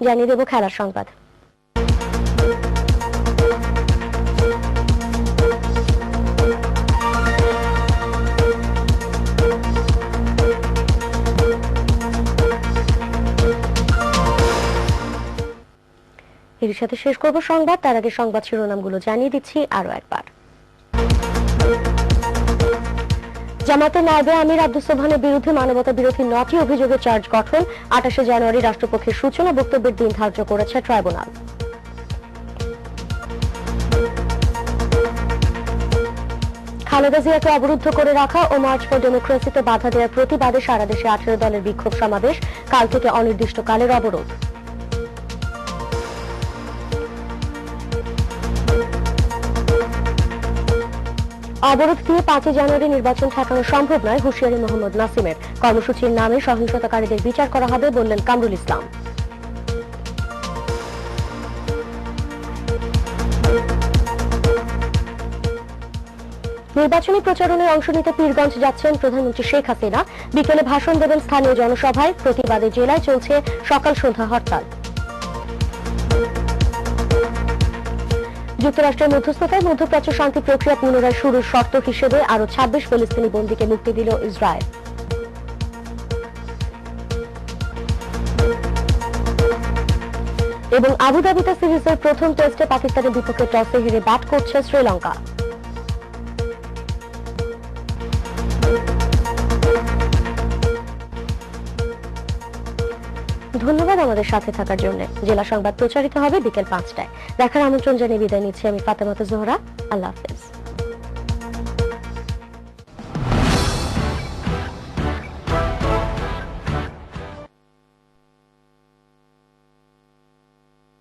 জানিয়ে দেব খেলার সংবাদ। এর সাথে শেষ করব সংবাদ, তার আগে সংবাদ শিরোনামগুলো জানিয়ে দিচ্ছি আরো একবার। জামায়াতের নায়েবে আমির আব্দুস সোবহানের বিরুদ্ধে মানবতা বিরোধী 9টি অভিযোগের চার্জ গঠন। 28শে জানুয়ারি রাষ্ট্রপক্ষের সূচনা বক্তব্যের দিন ধার্য করেছে ট্রাইব্যুনাল। খালেদা জিয়াকে অবরুদ্ধ করে রাখা ও মার্চ ফর ডেমোক্রেসিতে বাধা দেওয়ার প্রতিবাদে সারা দেশে 18 দলের বিক্ষোভ সমাবেশ, কাল থেকে অনির্দিষ্টকালের অবরোধ। অবরোধ দিয়ে 5 জানুয়ারি নির্বাচন ঠেকানো সম্ভব নয়, হুঁশিয়ারি মোহাম্মদ নাসিমের। কর্মসূচির নামে সহিংসতাকারীদের বিচার করা হবে বললেন কামরুল ইসলাম। নির্বাচনী প্রচারণায় অংশ নিতে পীরগঞ্জ যাচ্ছেন প্রধানমন্ত্রী শেখ হাসিনা। বিকেলে ভাষণ দেবেন স্থানীয় জনসভায়। প্রতিবাদে জেলায় চলছে সকাল সন্ধ্যা হরতাল। যুক্তরাষ্ট্রের মধ্যস্থতায় মধ্যপ্রাচ্য শান্তি প্রক্রিয়া পুনরায় শুরুর শর্ত হিসেবে আরো 26 ফিলিস্তিনি বন্দীকে মুক্তি দিল ইসরায়েল। এবং আবুধাবিতে সিরিজের প্রথম টেস্টে পাকিস্তানের বিপক্ষে টসে হেরে ব্যাট করছে শ্রীলঙ্কা। ধন্যবাদ আমাদের সাথে থাকার জন্য। জেলা সংবাদ প্রচারিত হবে বিকেল 5টায়। দেখার আমন্ত্রণ জানিয়ে বিদায় নিচ্ছি আমি ফাতেমা জোহরা। আল্লাহ হাফেজ।